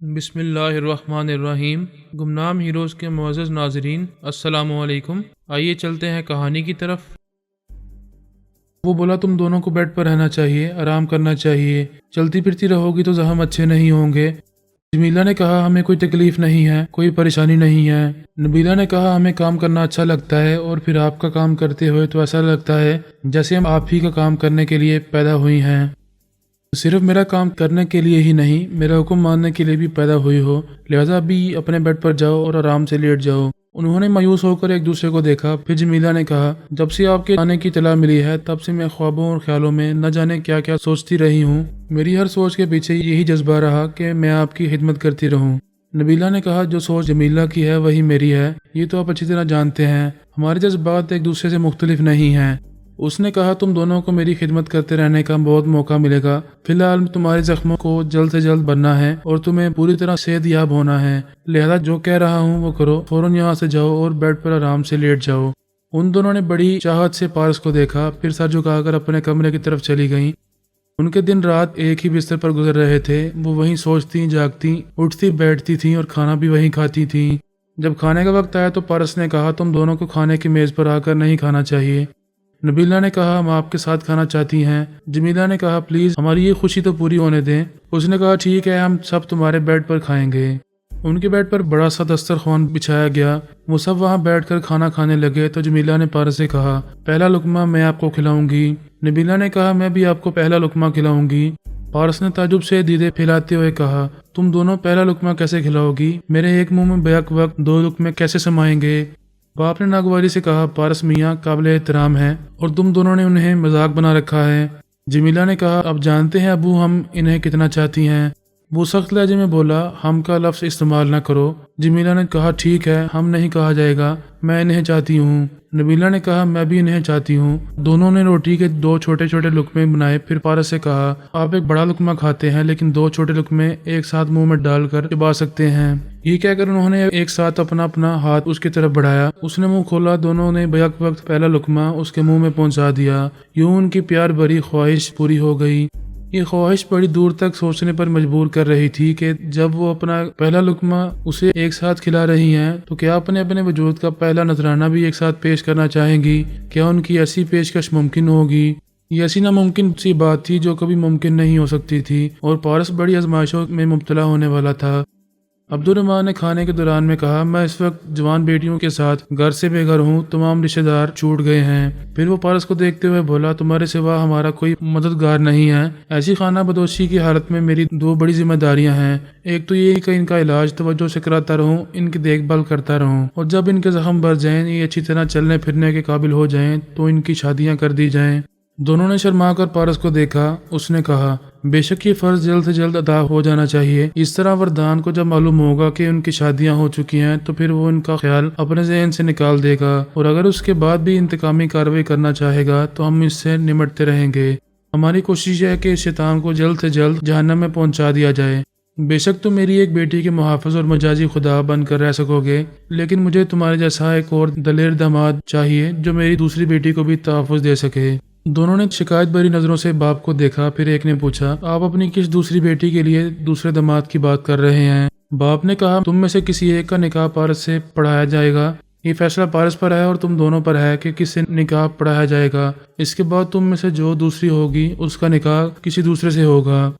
بسم اللہ الرحمن الرحیم۔ گمنام ہیروز کے معزز ناظرین، السلام علیکم۔ آئیے چلتے ہیں کہانی کی طرف۔ وہ بولا تم دونوں کو بیڈ پر رہنا چاہیے، آرام کرنا چاہیے، چلتی پھرتی رہو گی تو زخم اچھے نہیں ہوں گے۔ جمیلہ نے کہا ہمیں کوئی تکلیف نہیں ہے، کوئی پریشانی نہیں ہے۔ نبیلہ نے کہا ہمیں کام کرنا اچھا لگتا ہے، اور پھر آپ کا کام کرتے ہوئے تو ایسا لگتا ہے جیسے ہم آپ ہی کا کام کرنے کے لیے پیدا ہوئی ہیں۔ صرف میرا کام کرنے کے لیے ہی نہیں، میرا حکم ماننے کے لیے بھی پیدا ہوئی ہو، لہذا ابھی اپنے بیڈ پر جاؤ اور آرام سے لیٹ جاؤ۔ انہوں نے مایوس ہو کر ایک دوسرے کو دیکھا۔ پھر جمیلہ نے کہا جب سے آپ کے آنے کی اطلاع ملی ہے تب سے میں خوابوں اور خیالوں میں نہ جانے کیا کیا سوچتی رہی ہوں۔ میری ہر سوچ کے پیچھے یہی جذبہ رہا کہ میں آپ کی خدمت کرتی رہوں۔ نبیلہ نے کہا جو سوچ جمیلہ کی ہے وہی میری ہے، یہ تو آپ اچھی طرح جانتے ہیں، ہمارے جذبات ایک دوسرے سے مختلف نہیں ہیں۔ اس نے کہا تم دونوں کو میری خدمت کرتے رہنے کا بہت موقع ملے گا، فی الحال تمہارے زخموں کو جلد سے جلد بننا ہے اور تمہیں پوری طرح صحت یاب ہونا ہے، لہذا جو کہہ رہا ہوں وہ کرو، فوراً یہاں سے جاؤ اور بیڈ پر آرام سے لیٹ جاؤ۔ ان دونوں نے بڑی چاہت سے پارس کو دیکھا، پھر سر جھکا کر اپنے کمرے کی طرف چلی گئیں۔ ان کے دن رات ایک ہی بستر پر گزر رہے تھے، وہ وہیں سوچتی جاگتی، اٹھتی بیٹھتی تھیں اور کھانا بھی وہیں کھاتی تھیں۔ جب کھانے کا وقت آیا تو پارس نے کہا تم دونوں کو کھانے کی میز پر آ کر نہیں کھانا چاہیے۔ نبیلہ نے کہا ہم آپ کے ساتھ کھانا چاہتی ہیں۔ جمیلہ نے کہا پلیز ہماری یہ خوشی تو پوری ہونے دیں۔ اس نے کہا ٹھیک ہے، ہم سب تمہارے بیڈ پر کھائیں گے۔ ان کے بیڈ پر بڑا سا دسترخوان بچھایا گیا، وہ سب وہاں بیٹھ کر کھانا کھانے لگے تو جمیلہ نے پارس سے کہا پہلا لقمہ میں آپ کو کھلاؤں گی۔ نبیلہ نے کہا میں بھی آپ کو پہلا لقمہ کھلاؤں گی۔ پارس نے تعجب سے دیدے پھیلاتے ہوئے کہا تم دونوں پہلا لقمہ کیسے کھلاؤ گی؟ میرے ایک منہ میں بیک وقت دو لقمے کیسے سمائیں گے؟ باپ نے ناگواری سے کہا پارس میاں قابل احترام ہے اور تم دونوں نے انہیں مذاق بنا رکھا ہے۔ جمیلہ نے کہا اب جانتے ہیں ابو ہم انہیں کتنا چاہتی ہیں۔ وہ سخت لہجے میں بولا ہم کا لفظ استعمال نہ کرو۔ جمیلہ نے کہا ٹھیک ہے، ہم نہیں کہا جائے گا، میں انہیں چاہتی ہوں۔ نبیلہ نے کہا میں بھی انہیں چاہتی ہوں۔ دونوں نے روٹی کے دو چھوٹے چھوٹے لقمے بنائے، پھر پارس سے کہا آپ ایک بڑا لقمہ کھاتے ہیں لیکن دو چھوٹے لقمے ایک ساتھ منہ میں ڈال کر چبا سکتے ہیں۔ یہ کہہ کر انہوں نے ایک ساتھ اپنا ہاتھ اس کی طرف بڑھایا، اس نے منہ کھولا، دونوں نے بیک وقت پہلا لقمہ اس کے منہ میں پہنچا دیا۔ یوں ان کی پیار بھری خواہش پوری ہو گئی۔ یہ خواہش بڑی دور تک سوچنے پر مجبور کر رہی تھی کہ جب وہ اپنا پہلا لقمہ اسے ایک ساتھ کھلا رہی ہیں تو کیا اپنے وجود کا پہلا نذرانہ بھی ایک ساتھ پیش کرنا چاہیں گی؟ کیا ان کی ایسی پیشکش ممکن ہوگی؟ یہ ایسی ناممکن سی بات تھی جو کبھی ممکن نہیں ہو سکتی تھی، اور پارس بڑی آزمائشوں میں مبتلا ہونے والا تھا۔ عبد الرحمن نے کھانے کے دوران میں کہا میں اس وقت جوان بیٹیوں کے ساتھ گھر سے بے گھر ہوں، تمام رشتہ دار چھوٹ گئے ہیں۔ پھر وہ پارس کو دیکھتے ہوئے بولا تمہارے سوا ہمارا کوئی مددگار نہیں ہے۔ ایسی خانہ بدوشی کی حالت میں میری دو بڑی ذمہ داریاں ہیں، ایک تو یہ کہ ان کا علاج توجہ سے کراتا رہوں، ان کی دیکھ بھال کرتا رہوں، اور جب ان کے زخم بھر جائیں، یہ اچھی طرح چلنے پھرنے کے قابل ہو جائیں تو ان کی شادیاں کر دی جائیں۔ دونوں نے شرما کر پارس کو دیکھا۔ اس نے کہا بے شک یہ فرض جلد سے جلد ادا ہو جانا چاہیے۔ اس طرح وردان کو جب معلوم ہوگا کہ ان کی شادیاں ہو چکی ہیں تو پھر وہ ان کا خیال اپنے ذہن سے نکال دے گا، اور اگر اس کے بعد بھی انتقامی کارروائی کرنا چاہے گا تو ہم اس سے نمٹتے رہیں گے۔ ہماری کوشش ہے کہ اس شیطان کو جلد سے جلد جہنم میں پہنچا دیا جائے۔ بے شک تم میری ایک بیٹی کے محافظ اور مجازی خدا بن کر رہ سکو گے، لیکن مجھے تمہارے جیسا ایک اور دلیر داماد چاہیے جو میری دوسری بیٹی کو بھی تحفظ دے سکے۔ دونوں نے شکایت بھری نظروں سے باپ کو دیکھا، پھر ایک نے پوچھا آپ اپنی کس دوسری بیٹی کے لیے دوسرے داماد کی بات کر رہے ہیں؟ باپ نے کہا تم میں سے کسی ایک کا نکاح پارس سے پڑھایا جائے گا۔ یہ فیصلہ پارس پر ہے اور تم دونوں پر ہے کہ کس سے نکاح پڑھایا جائے گا۔ اس کے بعد تم میں سے جو دوسری ہوگی اس کا نکاح کسی دوسرے سے ہوگا۔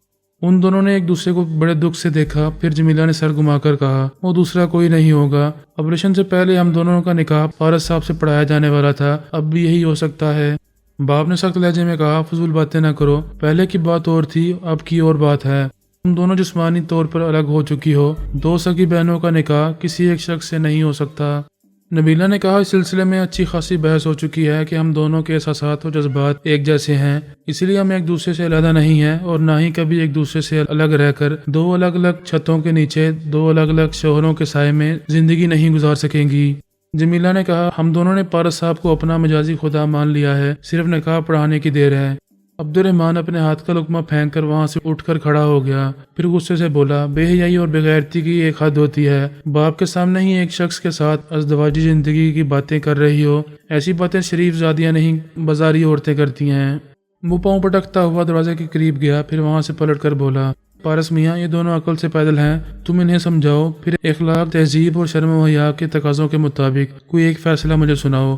ان دونوں نے ایک دوسرے کو بڑے دکھ سے دیکھا، پھر جمیلہ نے سر گھما کر کہا وہ دوسرا کوئی نہیں ہوگا۔ آپریشن سے پہلے ہم دونوں کا نکاح پارس صاحب سے پڑھایا جانے والا تھا، اب بھی یہی ہو سکتا ہے۔ باپ نے سخت لہجے میں کہا فضول باتیں نہ کرو، پہلے کی بات اور تھی، اب کی اور بات ہے۔ تم دونوں جسمانی طور پر الگ ہو چکی ہو، دو سگی بہنوں کا نکاح کسی ایک شخص سے نہیں ہو سکتا۔ نبیلہ نے کہا اس سلسلے میں اچھی خاصی بحث ہو چکی ہے کہ ہم دونوں کے احساسات اور جذبات ایک جیسے ہیں، اس لیے ہم ایک دوسرے سے علیحدہ نہیں ہیں اور نہ ہی کبھی ایک دوسرے سے الگ رہ کر دو الگ الگ چھتوں کے نیچے دو الگ الگ شوہروں کے سائے میں زندگی نہیں گزار سکیں گی۔ جمیلہ نے کہا ہم دونوں نے پارس صاحب کو اپنا مجازی خدا مان لیا ہے، صرف نکاح پڑھانے کی دیر ہے۔ عبد الرحمن اپنے ہاتھ کا لقمہ پھینک کر وہاں سے اٹھ کر کھڑا ہو گیا، پھر غصے سے بولا بے حیائی اور بغیرتی کی ایک حد ہوتی ہے، باپ کے سامنے ہی ایک شخص کے ساتھ ازدواجی زندگی کی باتیں کر رہی ہو، ایسی باتیں شریف زادیاں نہیں بازاری عورتیں کرتی ہیں۔ وہ پاؤں پٹکتا ہوا دروازے کے قریب گیا، پھر وہاں سے پلٹ کر بولا پارس میاں یہ دونوں عقل سے پیدل ہیں، تم انہیں سمجھاؤ، پھر اخلاق، تہذیب اور شرم و حیا کے تقاضوں کے مطابق کوئی ایک فیصلہ مجھے سناؤ۔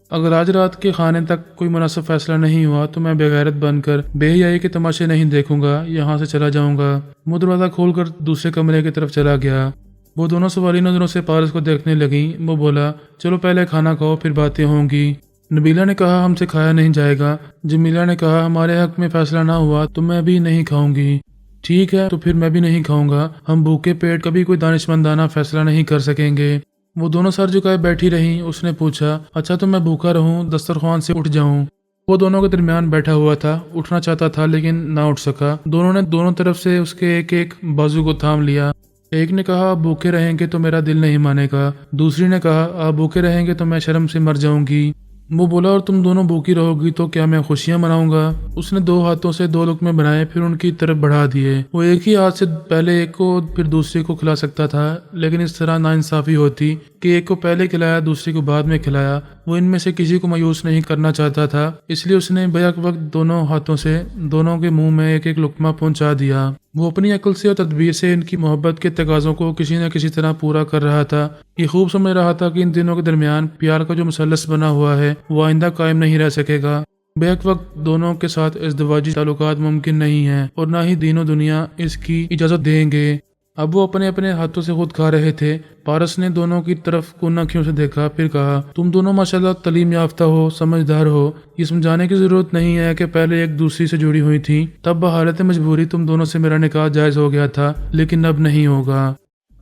اگر آج رات کے کھانے تک کوئی مناسب فیصلہ نہیں ہوا تو میں بغیرت بن کر بے حیائی کے تماشے نہیں دیکھوں گا، یہاں سے چلا جاؤں گا۔ وہ دروازہ کھول کر دوسرے کمرے کی طرف چلا گیا۔ وہ دونوں سوالی نظروں سے پارس کو دیکھنے لگیں۔ وہ بولا، چلو پہلے کھانا کھاؤ پھر باتیں ہوں گی۔ نبیلہ نے کہا، ہم سے کھایا نہیں جائے گا۔ جمیلہ نے کہا، ہمارے حق میں فیصلہ نہ ہوا تو میں بھی نہیں کھاؤں گی۔ ٹھیک ہے تو پھر میں بھی نہیں کھاؤں گا، ہم بھوکے پیٹ کبھی کوئی دانشمندانہ فیصلہ نہیں کر سکیں گے۔ وہ دونوں سر جھکائے بیٹھی رہیں۔ اس نے پوچھا، اچھا تو میں بھوکا رہوں، دسترخوان سے اٹھ جاؤں؟ وہ دونوں کے درمیان بیٹھا ہوا تھا، اٹھنا چاہتا تھا لیکن نہ اٹھ سکا۔ دونوں نے دونوں طرف سے اس کے ایک ایک بازو کو تھام لیا۔ ایک نے کہا، آپ بھوکے رہیں گے تو میرا دل نہیں مانے گا۔ دوسری نے کہا، آپ بھوکے رہیں گے تو میں شرم سے مر جاؤں گی۔ وہ بولا، اور تم دونوں بھوکی رہو گی تو کیا میں خوشیاں مناؤں گا؟ اس نے دو ہاتھوں سے دو لقمے بنائے، پھر ان کی طرف بڑھا دیے۔ وہ ایک ہی ہاتھ سے پہلے ایک کو پھر دوسرے کو کھلا سکتا تھا، لیکن اس طرح ناانصافی ہوتی کہ ایک کو پہلے کھلایا دوسرے کو بعد میں کھلایا۔ وہ ان میں سے کسی کو مایوس نہیں کرنا چاہتا تھا، اس لیے اس نے بیک وقت دونوں ہاتھوں سے دونوں کے منہ میں ایک ایک لقمہ پہنچا دیا۔ وہ اپنی عقل سے اور تدبیر سے ان کی محبت کے تقاضوں کو کسی نہ کسی طرح پورا کر رہا تھا۔ یہ خوب سمجھ رہا تھا کہ ان دنوں کے درمیان پیار کا جو مثلث بنا ہوا ہے وہ آئندہ قائم نہیں رہ سکے گا۔ بیک وقت دونوں کے ساتھ ازدواجی تعلقات ممکن نہیں ہیں اور نہ ہی دین و دنیا اس کی اجازت دیں گے۔ اب وہ اپنے اپنے ہاتھوں سے خود کھا رہے تھے۔ پارس نے دونوں کی طرف کن آنکھوں سے دیکھا، پھر کہا، تم دونوں ماشاءاللہ تعلیم یافتہ ہو، سمجھدار ہو، یہ سمجھانے کی ضرورت نہیں ہے کہ پہلے ایک دوسری سے جڑی ہوئی تھی، تب بحالت مجبوری تم دونوں سے میرا نکاح جائز ہو گیا تھا، لیکن اب نہیں ہوگا۔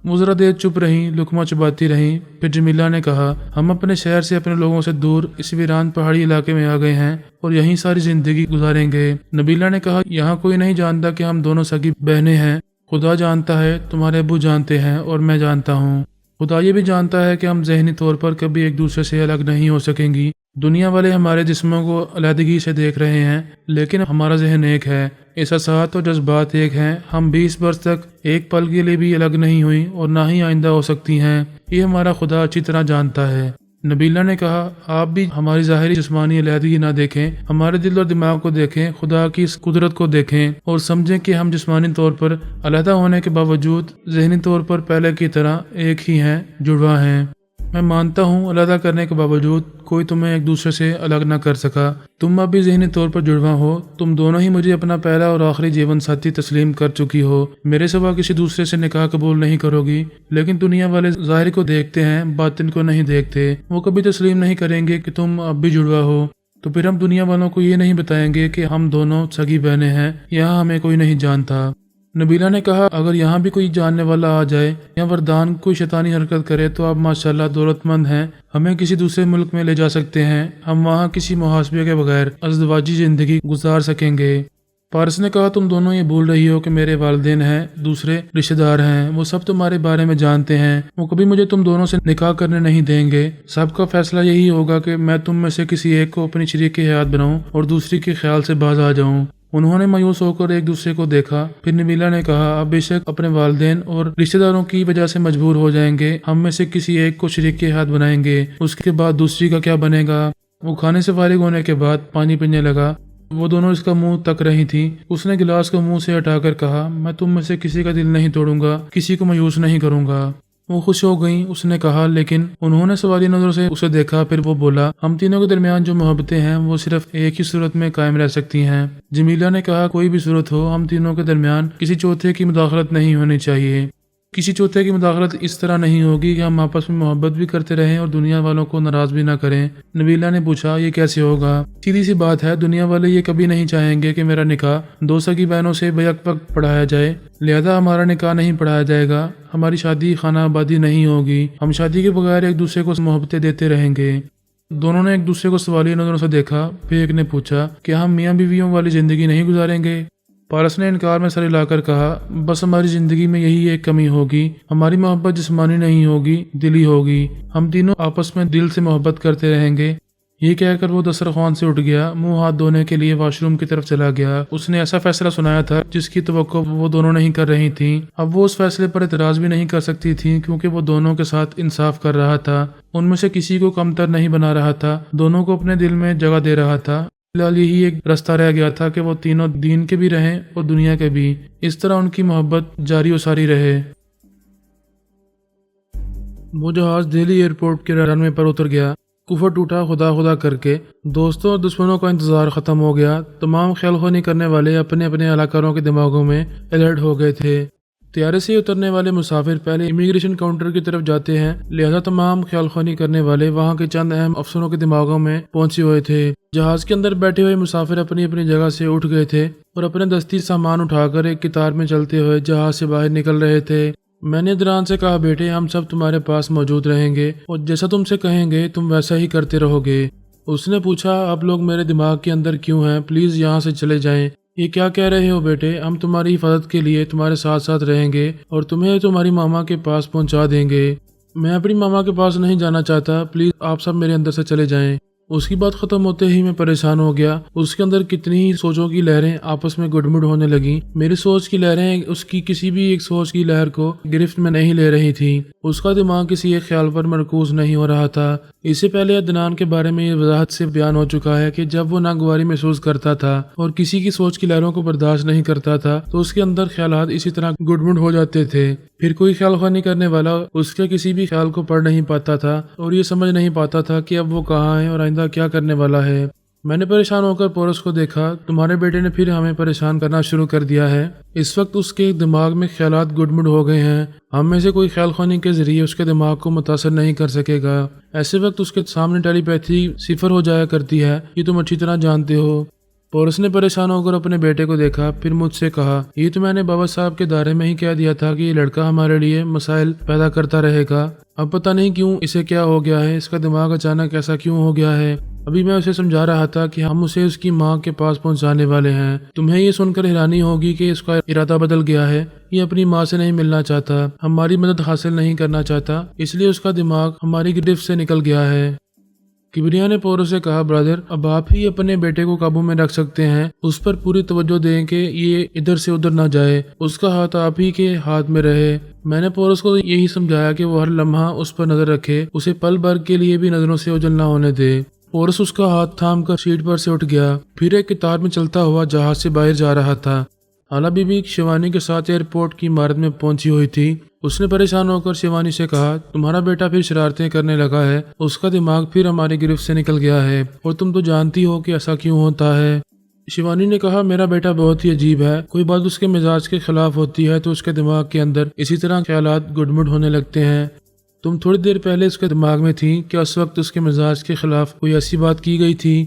وہ ذرا دیر چپ رہیں، لقمہ چباتی رہیں۔ پھر جمیلہ نے کہا، ہم اپنے شہر سے اپنے لوگوں سے دور اس ویران پہاڑی علاقے میں آ گئے ہیں اور یہیں ساری زندگی گزاریں گے۔ نبیلہ نے کہا، یہاں کوئی نہیں جانتا کہ ہم دونوں سگی بہنیں ہیں، خدا جانتا ہے، تمہارے ابو جانتے ہیں اور میں جانتا ہوں۔ خدا یہ بھی جانتا ہے کہ ہم ذہنی طور پر کبھی ایک دوسرے سے الگ نہیں ہو سکیں گی۔ دنیا والے ہمارے جسموں کو علیحدگی سے دیکھ رہے ہیں، لیکن ہمارا ذہن ایک ہے، احساسات اور جذبات ایک ہیں۔ ہم 20 برس تک ایک پل کے لیے بھی الگ نہیں ہوئی اور نہ ہی آئندہ ہو سکتی ہیں، یہ ہمارا خدا اچھی طرح جانتا ہے۔ نبیلہ نے کہا، آپ بھی ہماری ظاہری جسمانی علیحدگی نہ دیکھیں، ہمارے دل اور دماغ کو دیکھیں، خدا کی اس قدرت کو دیکھیں اور سمجھیں کہ ہم جسمانی طور پر علیحدہ ہونے کے باوجود ذہنی طور پر پہلے کی طرح ایک ہی ہیں، جڑواں ہیں۔ میں مانتا ہوں علیحدہ کرنے کے باوجود کوئی تمہیں ایک دوسرے سے الگ نہ کر سکا۔ تم اب بھی ذہنی طور پر جڑواں ہو، تم دونوں ہی مجھے اپنا پہلا اور آخری جیون ساتھی تسلیم کر چکی ہو، میرے سوا کسی دوسرے سے نکاح قبول نہیں کرو گی۔ لیکن دنیا والے ظاہر کو دیکھتے ہیں، باطن کو نہیں دیکھتے، وہ کبھی تسلیم نہیں کریں گے کہ تم اب بھی جڑواں ہو۔ تو پھر ہم دنیا والوں کو یہ نہیں بتائیں گے کہ ہم دونوں سگی بہنیں ہیں، یہاں ہمیں کوئی نہیں جانتا۔ نبیلہ نے کہا، اگر یہاں بھی کوئی جاننے والا آ جائے یا وردان کوئی شیطانی حرکت کرے تو آپ ماشاءاللہ دولت مند ہیں، ہمیں کسی دوسرے ملک میں لے جا سکتے ہیں، ہم وہاں کسی محاسبے کے بغیر ازدواجی زندگی گزار سکیں گے۔ پارس نے کہا، تم دونوں یہ بھول رہی ہو کہ میرے والدین ہیں، دوسرے رشتہ دار ہیں، وہ سب تمہارے بارے میں جانتے ہیں، وہ کبھی مجھے تم دونوں سے نکاح کرنے نہیں دیں گے۔ سب کا فیصلہ یہی ہوگا کہ میں تم میں سے کسی ایک کو اپنی شریک حیات بناؤں اور دوسری کے خیال سے باز آ جاؤں۔ انہوں نے مایوس ہو کر ایک دوسرے کو دیکھا۔ پھر نبیلہ نے کہا، آپ بے شک اپنے والدین اور رشتہ داروں کی وجہ سے مجبور ہو جائیں گے، ہم میں سے کسی ایک کو شریک کے ہاتھ بنائیں گے، اس کے بعد دوسری کا کیا بنے گا؟ وہ کھانے سے فارغ ہونے کے بعد پانی پینے لگا۔ وہ دونوں اس کا منہ تک رہی تھیں۔ اس نے گلاس کو منہ سے ہٹا کر کہا، میں تم میں سے کسی کا دل نہیں توڑوں گا، کسی کو مایوس نہیں کروں گا۔ وہ خوش ہو گئیں۔ اس نے کہا، لیکن انہوں نے سوالی نظروں سے اسے دیکھا۔ پھر وہ بولا، ہم تینوں کے درمیان جو محبتیں ہیں وہ صرف ایک ہی صورت میں قائم رہ سکتی ہیں۔ جمیلہ نے کہا، کوئی بھی صورت ہو، ہم تینوں کے درمیان کسی چوتھے کی مداخلت نہیں ہونی چاہیے۔ کسی چوتھے کی مداخلت اس طرح نہیں ہوگی کہ ہم آپس میں محبت بھی کرتے رہیں اور دنیا والوں کو ناراض بھی نہ کریں۔ نبیلہ نے پوچھا، یہ کیسے ہوگا؟ سیدھی سی بات ہے، دنیا والے یہ کبھی نہیں چاہیں گے کہ میرا نکاح دو سگی بہنوں سے بیک وقت پڑھایا جائے، لہذا ہمارا نکاح نہیں پڑھایا جائے گا، ہماری شادی خانہ آبادی نہیں ہوگی، ہم شادی کے بغیر ایک دوسرے کو محبتیں دیتے رہیں گے۔ دونوں نے ایک دوسرے کو سوالی نظروں سے دیکھا۔ پھر ایک نے پوچھا، کیا ہم میاں بیویوں والی زندگی نہیں گزاریں گے؟ پارس نے انکار میں سر ہلا کر کہا، بس ہماری زندگی میں یہی ایک کمی ہوگی، ہماری محبت جسمانی نہیں ہوگی، دلی ہوگی، ہم تینوں آپس میں دل سے محبت کرتے رہیں گے۔ یہ کہہ کر وہ دسترخوان سے اٹھ گیا، منہ ہاتھ دھونے کے لیے واش روم کی طرف چلا گیا۔ اس نے ایسا فیصلہ سنایا تھا جس کی توقع وہ دونوں نہیں کر رہی تھیں۔ اب وہ اس فیصلے پر اعتراض بھی نہیں کر سکتی تھیں کیونکہ وہ دونوں کے ساتھ انصاف کر رہا تھا، ان میں سے کسی کو کمتر نہیں بنا رہا تھا، دونوں کو اپنے دل میں جگہ دے رہا تھا۔ فی الحال یہی ایک رستہ رہ گیا تھا کہ وہ تینوں دین کے بھی رہیں اور دنیا کے بھی، اس طرح ان کی محبت جاری و ساری رہے۔ وہ جہاز دہلی ایئرپورٹ کے رن وے پر اتر گیا۔ کفر ٹوٹا خدا خدا کر کے۔ دوستوں اور دشمنوں کا انتظار ختم ہو گیا۔ تمام خیال خوانی کرنے والے اپنے اپنے علاقوں کے دماغوں میں الرٹ ہو گئے تھے۔ طیارے سے اترنے والے مسافر پہلے امیگریشن کاؤنٹر کی طرف جاتے ہیں، لہذا تمام خیال خوانی کرنے والے وہاں کے چند اہم افسروں کے دماغوں میں پہنچے ہوئے تھے۔ جہاز کے اندر بیٹھے ہوئے مسافر اپنی اپنی جگہ سے اٹھ گئے تھے اور اپنے دستی سامان اٹھا کر ایک قطار میں چلتے ہوئے جہاز سے باہر نکل رہے تھے۔ میں نے دران سے کہا، بیٹے ہم سب تمہارے پاس موجود رہیں گے اور جیسا تم سے کہیں گے تم ویسا ہی کرتے رہو گے۔ اس نے پوچھا، آپ لوگ میرے دماغ کے اندر کیوں ہیں؟ پلیز یہاں سے چلے جائیں۔ یہ کیا کہہ رہے ہو بیٹے؟ ہم تمہاری حفاظت کے لیے تمہارے ساتھ ساتھ رہیں گے اور تمہیں تمہاری ماما کے پاس پہنچا دیں گے۔ میں اپنی ماما کے پاس نہیں جانا چاہتا، پلیز آپ سب میرے اندر سے چلے جائیں۔ اس کی بات ختم ہوتے ہی میں پریشان ہو گیا۔ اس کے اندر کتنی ہی سوچوں کی لہریں آپس میں گڈمڈ ہونے لگیں۔ میری سوچ کی لہریں اس کی کسی بھی ایک سوچ کی لہر کو گرفت میں نہیں لے رہی تھی۔ اس کا دماغ کسی ایک خیال پر مرکوز نہیں ہو رہا تھا۔ اس سے پہلے عدنان کے بارے میں یہ وضاحت سے بیان ہو چکا ہے کہ جب وہ ناگواری محسوس کرتا تھا اور کسی کی سوچ کی لہروں کو برداشت نہیں کرتا تھا تو اس کے اندر خیالات اسی طرح گڈمڈ ہو جاتے تھے۔ پھر کوئی خیال خوانی کرنے والا اس کے کسی بھی خیال کو پڑھ نہیں پاتا تھا اور یہ سمجھ نہیں پاتا تھا کہ اب وہ کہاں ہے اور آئندہ کیا کرنے والا ہے۔ میں نے پریشان ہو کر پورس کو دیکھا، تمہارے بیٹے نے پھر ہمیں پریشان کرنا شروع کر دیا ہے۔ اس وقت اس کے دماغ میں خیالات گڈمڈ ہو گئے ہیں۔ ہم میں سے کوئی خیال خوانی کے ذریعے اس کے دماغ کو متاثر نہیں کر سکے گا۔ ایسے وقت اس کے سامنے ٹیلی پیتھی صفر ہو جایا کرتی ہے، یہ تم اچھی طرح جانتے ہو۔ پورس نے پریشان ہو کر اپنے بیٹے کو دیکھا، پھر مجھ سے کہا، یہ تو میں نے بابا صاحب کے دائرے میں ہی کہہ دیا تھا کہ یہ لڑکا ہمارے لیے مسائل پیدا کرتا رہے گا۔ اب پتہ نہیں کیوں اسے کیا ہو گیا ہے، اس کا دماغ اچانک ایسا کیوں ہو گیا ہے۔ ابھی میں اسے سمجھا رہا تھا کہ ہم اسے اس کی ماں کے پاس پہنچانے والے ہیں۔ تمہیں یہ سن کر حیرانی ہوگی کہ اس کا ارادہ بدل گیا ہے۔ یہ اپنی ماں سے نہیں ملنا چاہتا، ہماری مدد حاصل نہیں کرنا چاہتا، اس لیے اس کا دماغ ہماری گرفت سے نکل گیا ہے۔ کبریا نے پورس سے کہا، برادر اب آپ ہی اپنے بیٹے کو قابو میں رکھ سکتے ہیں، اس پر پوری توجہ دیں کہ یہ ادھر سے ادھر نہ جائے، اس کا ہاتھ آپ ہی کے ہاتھ میں رہے۔ میں نے پورس کو یہی سمجھایا کہ وہ ہر لمحہ اس پر نظر رکھے، اسے پل بھر کے لیے بھی نظروں سے اوجھل نہ ہونے دے۔ پورس اس کا ہاتھ تھام کر سیٹ پر سے اٹھ گیا، پھر ایک قطار میں چلتا ہوا جہاز سے باہر جا رہا تھا۔ اعلیٰ بی بی شیوانی کے ساتھ ایئرپورٹ کی عمارت میں پہنچی ہوئی تھی۔ اس نے پریشان ہو کر شیوانی سے کہا، تمہارا بیٹا پھر شرارتیں کرنے لگا ہے، اس کا دماغ پھر ہماری گرفت سے نکل گیا ہے اور تم تو جانتی ہو کہ ایسا کیوں ہوتا ہے۔ شیوانی نے کہا، میرا بیٹا بہت ہی عجیب ہے، کوئی بات اس کے مزاج کے خلاف ہوتی ہے تو اس کے دماغ کے اندر اسی طرح خیالات گڈمڈ ہونے لگتے ہیں۔ تم تھوڑی دیر پہلے اس کے دماغ میں تھی، کیا اس وقت اس کے مزاج کے خلاف کوئی ایسی بات کی گئی تھی؟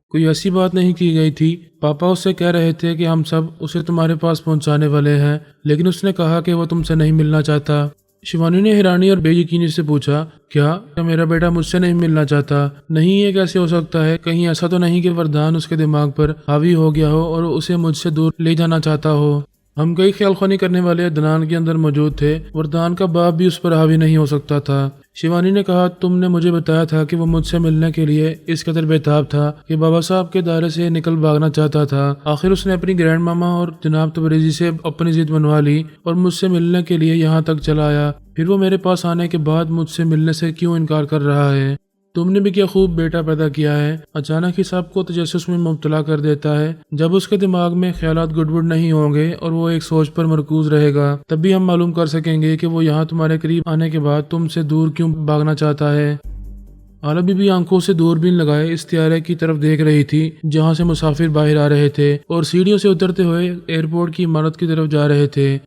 کوئی ایسی بات نہیں کی گئی تھی۔ پاپا اس سے کہہ رہے تھے کہ ہم سب اسے تمہارے پاس پہنچانے والے ہیں، لیکن اس نے کہا کہ وہ تم سے نہیں ملنا چاہتا۔ شیوانی نے حیرانی اور بے یقینی سے پوچھا، کیا میرا بیٹا مجھ سے نہیں ملنا چاہتا؟ نہیں، یہ کیسے ہو سکتا ہے؟ کہیں ایسا تو نہیں کہ وردان اس کے دماغ پر حاوی ہو گیا ہو اور اسے مجھ سے دور لے جانا چاہتا ہو؟ ہم کئی خیال خوانی کرنے والے عدنان کے اندر موجود تھے، وردان کا باپ بھی اس پر حاوی نہیں ہو سکتا تھا۔ شیوانی نے کہا، تم نے مجھے بتایا تھا کہ وہ مجھ سے ملنے کے لیے اس قدر بےتاب تھا کہ بابا صاحب کے دائرے سے نکل بھاگنا چاہتا تھا۔ آخر اس نے اپنی گرینڈ ماما اور جناب تبریزی سے اپنی ضد منوا لی اور مجھ سے ملنے کے لیے یہاں تک چلا آیا۔ پھر وہ میرے پاس آنے کے بعد مجھ سے ملنے سے کیوں انکار کر رہا ہے؟ تم نے بھی کیا خوب بیٹا پیدا کیا ہے، اچانک ہی سب کو تجسس میں مبتلا کر دیتا ہے۔ جب اس کے دماغ میں خیالات گڑبڑ نہیں ہوں گے اور وہ ایک سوچ پر مرکوز رہے گا، تب بھی ہم معلوم کر سکیں گے کہ وہ یہاں تمہارے قریب آنے کے بعد تم سے دور کیوں بھاگنا چاہتا ہے۔ اعلیٰ بی بی آنکھوں سے دوربین لگائے اس طیارے کی طرف دیکھ رہی تھی جہاں سے مسافر باہر آ رہے تھے اور سیڑھیوں سے اترتے ہوئے ایئرپورٹ کی عمارت کی طرف جا رہے تھے۔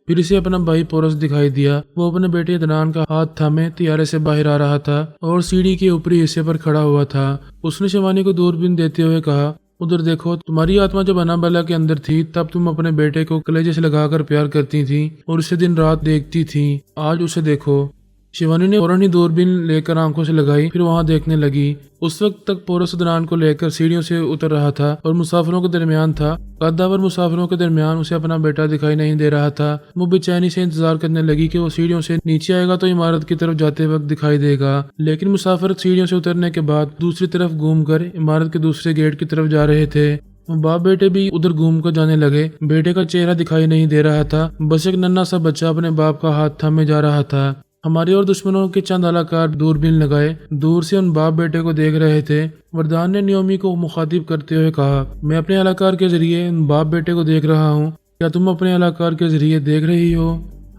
پھر اسے اپنا بھائی پورس دکھائی دیا، وہ اپنے بیٹے عدنان کا ہاتھ تھامے طیارے سے باہر آ رہا تھا اور سیڑھی کے اوپری حصے پر کھڑا ہوا تھا۔ اس نے شیوانی کو دوربین دیتے ہوئے کہا، ادھر دیکھو، تمہاری آتما جب انابلا کے اندر تھی تب تم اپنے بیٹے کو کلیجے سے لگا کر پیار کرتی تھی اور اسے دن رات دیکھتی تھی، آج اسے دیکھو۔ شیوانی نے فوراً ہی دوربین لے کر آنکھوں سے لگائی، پھر وہاں دیکھنے لگی۔ اس وقت تک پورس عدنان کو لے کر سیڑھیوں سے اتر رہا تھا اور مسافروں کے درمیان تھا۔ قداور مسافروں کے درمیان اسے اپنا بیٹا دکھائی نہیں دے رہا تھا۔ وہ بے چینی سے انتظار کرنے لگی کہ وہ سیڑھیوں سے نیچے آئے گا تو عمارت کی طرف جاتے وقت دکھائی دے گا، لیکن مسافر سیڑھیوں سے اترنے کے بعد دوسری طرف گھوم کر عمارت کے دوسرے گیٹ کی طرف جا رہے تھے۔ وہ باپ بیٹے بھی ادھر گھوم کر جانے لگے۔ بیٹے کا چہرہ دکھائی نہیں دے رہا تھا، بس ایک ننھا سا بچہ اپنے باپ کا ہاتھ تھامے جا رہا تھا۔ ہمارے اور دشمنوں کے چند اہلکار دوربین لگائے دور سے ان باپ بیٹے کو دیکھ رہے تھے۔ وردان نے نیومی کو مخاطب کرتے ہوئے کہا، میں اپنے اہلکار کے ذریعے ان باپ بیٹے کو دیکھ رہا ہوں، کیا تم اپنے اہلکار کے ذریعے دیکھ رہی ہو؟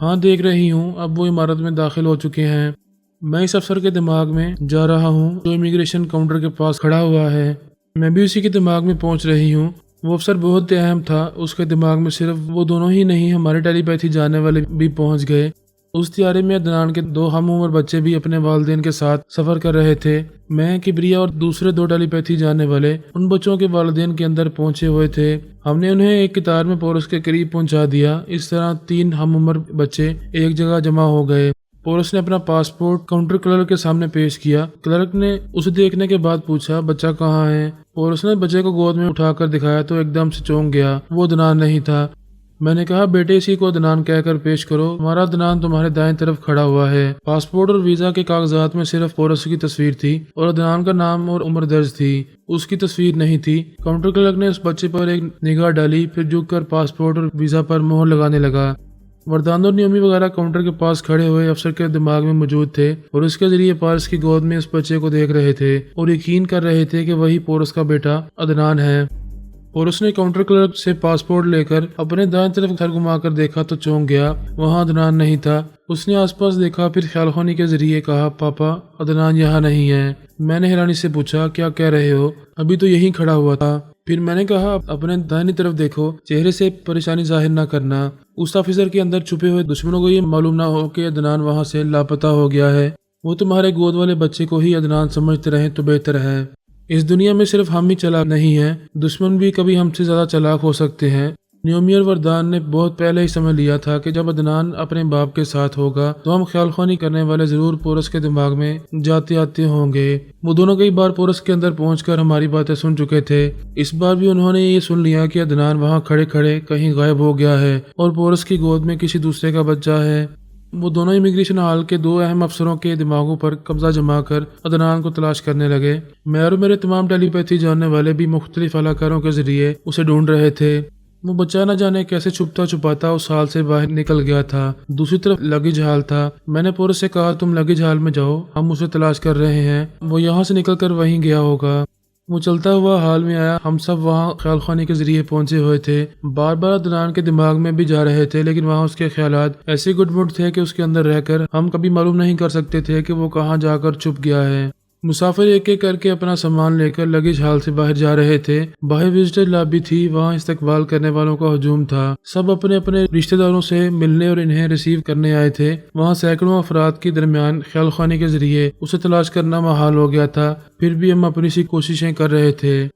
ہاں دیکھ رہی ہوں، اب وہ عمارت میں داخل ہو چکے ہیں۔ میں اس افسر کے دماغ میں جا رہا ہوں جو امیگریشن کاؤنٹر کے پاس کھڑا ہوا ہے، میں بھی اسی کے دماغ میں پہنچ رہی ہوں۔ وہ افسر بہت اہم تھا، اس کے دماغ میں صرف وہ دونوں ہی نہیں، ہمارے ٹیلی پیتھی جانے والے بھی پہنچ گئے۔ اس طیارے میں عدنان کے 2 ہم عمر بچے بھی اپنے والدین کے ساتھ سفر کر رہے تھے۔ میں، کبریا اور دوسرے 2 ٹیلی پیتھی جانے والے ان بچوں کے والدین کے اندر پہنچے ہوئے تھے۔ ہم نے انہیں ایک قطار میں پورس کے قریب پہنچا دیا۔ اس طرح 3 ہم عمر بچے ایک جگہ جمع ہو گئے۔ پورس نے اپنا پاسپورٹ کاؤنٹر کلرک کے سامنے پیش کیا۔ کلرک نے اسے دیکھنے کے بعد پوچھا، بچہ کہاں ہے؟ پورس نے بچے کو گود میں اٹھا کر دکھایا تو ایک دم سے چونک گیا، وہ عدنان نہیں تھا۔ میں نے کہا، بیٹے اسی کو عدنان کہہ کر پیش کرو، ہمارا عدنان تمہارے دائیں طرف کھڑا ہوا ہے۔ پاسپورٹ اور ویزا کے کاغذات میں صرف پورس کی تصویر تھی اور عدنان کا نام اور عمر درج تھی، اس کی تصویر نہیں تھی۔ کاؤنٹر کلرک نے اس بچے پر ایک نگاہ ڈالی، پھر جھک کر پاسپورٹ اور ویزا پر مہر لگانے لگا۔ وردان اور نیومی وغیرہ کاؤنٹر کے پاس کھڑے ہوئے افسر کے دماغ میں موجود تھے اور اس کے ذریعے پارس کی گود میں اس بچے کو دیکھ رہے تھے اور یقین کر رہے تھے کہ وہی پورس کا بیٹا عدنان ہے۔ پورس نے کاؤنٹر کلرک سے پاسپورٹ لے کر اپنے دائیں طرف سر گھما کر دیکھا تو چونک گیا، وہاں عدنان نہیں تھا۔ اس نے آس پاس دیکھا، پھر خیال خوانی کے ذریعے کہا، پاپا عدنان یہاں نہیں ہے۔ میں نے حیرانی سے پوچھا، کیا کہہ رہے ہو؟ ابھی تو یہیں کھڑا ہوا تھا۔ پھر میں نے کہا، اپنے دائیں طرف دیکھو، چہرے سے پریشانی ظاہر نہ کرنا۔ اس آفیسر کے اندر چھپے ہوئے دشمنوں کو یہ معلوم نہ ہو کہ عدنان وہاں سے لاپتہ ہو گیا ہے۔ وہ تمہارے گود والے بچے کو ہی عدنان سمجھتے رہیں تو بہتر ہے۔ اس دنیا میں صرف ہم ہی چلاک نہیں ہیں، دشمن بھی کبھی ہم سے زیادہ چلاک ہو سکتے ہیں۔ نیومی اور وردان نے بہت پہلے ہی سمجھ لیا تھا کہ جب عدنان اپنے باپ کے ساتھ ہوگا تو ہم خیال خوانی کرنے والے ضرور پورس کے دماغ میں جاتے آتے ہوں گے۔ وہ دونوں کئی بار پورس کے اندر پہنچ کر ہماری باتیں سن چکے تھے۔ اس بار بھی انہوں نے یہ سن لیا کہ عدنان وہاں کھڑے کھڑے کہیں غائب ہو گیا ہے اور پورس کی گود میں کسی دوسرے کا بچہ ہے۔ وہ دونوں امیگریشن ہال کے 2 اہم افسروں کے دماغوں پر قبضہ جما کر عدنان کو تلاش کرنے لگے۔ میں اور میرے تمام ٹیلی پیتھی جاننے والے بھی مختلف اہلکاروں کے ذریعے اسے ڈھونڈ رہے تھے۔ وہ بچہ نہ جانے کیسے چھپتا چھپاتا اس ہال سے باہر نکل گیا تھا۔ دوسری طرف لگیج ہال تھا۔ میں نے پورس سے کہا، تم لگیج ہال میں جاؤ، ہم اسے تلاش کر رہے ہیں، وہ یہاں سے نکل کر وہیں گیا ہوگا۔ وہ چلتا ہوا ہال میں آیا، ہم سب وہاں خیال خوانی کے ذریعے پہنچے ہوئے تھے۔ بار بار عدنان کے دماغ میں بھی جا رہے تھے، لیکن وہاں اس کے خیالات ایسے گڈ مڈ تھے کہ اس کے اندر رہ کر ہم کبھی معلوم نہیں کر سکتے تھے کہ وہ کہاں جا کر چھپ گیا ہے۔ مسافر ایک ایک کر کے اپنا سامان لے کر لگیج ہال سے باہر جا رہے تھے۔ باہر وزٹر لابی تھی، وہاں استقبال کرنے والوں کا ہجوم تھا۔ سب اپنے اپنے رشتہ داروں سے ملنے اور انہیں ریسیو کرنے آئے تھے۔ وہاں سینکڑوں افراد کے درمیان خیال خوانی کے ذریعے اسے تلاش کرنا محال ہو گیا تھا، پھر بھی ہم اپنی سی کوششیں کر رہے تھے۔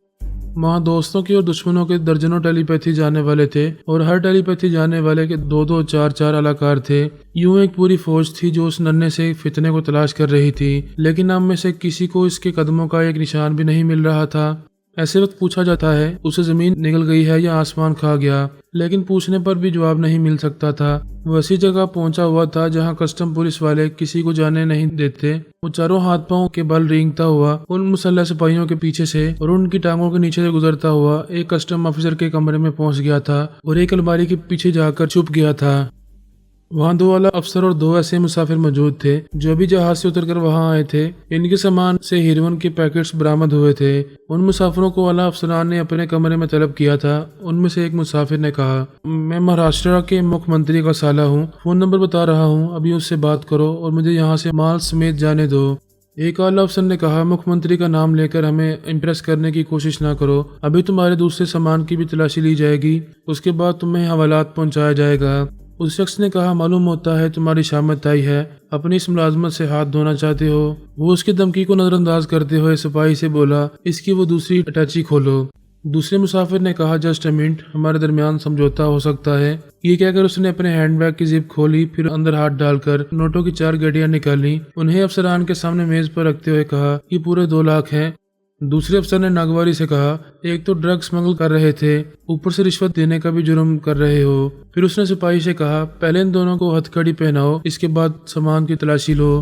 وہاں دوستوں کے اور دشمنوں کے درجنوں ٹیلی پیتھی جانے والے تھے اور ہر ٹیلی پیتھی جانے والے کے 2 4 اہلکار تھے۔ یوں ایک پوری فوج تھی جو اس ننھے سے فتنے کو تلاش کر رہی تھی، لیکن ہم میں سے کسی کو اس کے قدموں کا ایک نشان بھی نہیں مل رہا تھا۔ ایسے وقت پوچھا جاتا ہے، اسے زمین نگل گئی ہے یا آسمان کھا گیا، لیکن پوچھنے پر بھی جواب نہیں مل سکتا تھا۔ وہ ایسی جگہ پہنچا ہوا تھا جہاں کسٹم پولیس والے کسی کو جانے نہیں دیتے۔ وہ چاروں ہاتھ پاؤں کے بل رینگتا ہوا ان مسلح سپاہیوں کے پیچھے سے اور ان کی ٹانگوں کے نیچے سے گزرتا ہوا ایک کسٹم آفیسر کے کمرے میں پہنچ گیا تھا اور ایک الماری کے پیچھے جا کر چھپ گیا تھا۔ وہاں 2 اعلیٰ افسر اور 2 ایسے مسافر موجود تھے جو ابھی جہاز سے اتر کر وہاں آئے تھے۔ ان کے سامان سے ہیروئن کے پیکٹس برآمد ہوئے تھے۔ ان مسافروں کو اعلیٰ افسران نے اپنے کمرے میں طلب کیا تھا۔ ان میں سے ایک مسافر نے کہا، میں مہاراشٹر کے مکھ منتری کا سالہ ہوں، فون نمبر بتا رہا ہوں، ابھی اس سے بات کرو اور مجھے یہاں سے مال سمیت جانے دو۔ ایک اعلیٰ افسر نے کہا، مکھ منتری کا نام لے کر ہمیں امپریس کرنے کی کوشش نہ کرو، ابھی تمہارے دوسرے سامان کی بھی تلاشی لی جائے گی، اس کے بعد تمہیں حوالات پہنچایا جائے گا۔ اس شخص نے کہا، معلوم ہوتا ہے تمہاری شامت آئی ہے، اپنی اس ملازمت سے ہاتھ دھونا چاہتے ہو۔ وہ اس کی دھمکی کو نظر انداز کرتے ہوئے سپاہی سے بولا، اس کی وہ دوسری اٹیچی کھولو۔ دوسرے مسافر نے کہا، جسٹ اے منٹ، ہمارے درمیان سمجھوتا ہو سکتا ہے۔ یہ کہہ کر اس نے اپنے ہینڈ بیگ کی زپ کھولی، پھر اندر ہاتھ ڈال کر نوٹوں کی 4 گڈیاں نکالی، انہیں افسران کے سامنے میز پر رکھتے ہوئے کہا، یہ پورے 2 لاکھ ہیں۔ دوسرے افسر نے ناگواری سے کہا، ایک تو ڈرگ اسمگل کر رہے تھے، اوپر سے رشوت دینے کا بھی جرم کر رہے ہو۔ پھر اس نے سپاہی سے کہا، پہلے ان دونوں کو ہتھ کڑی پہناؤ، اس کے بعد سامان کی تلاشی لو۔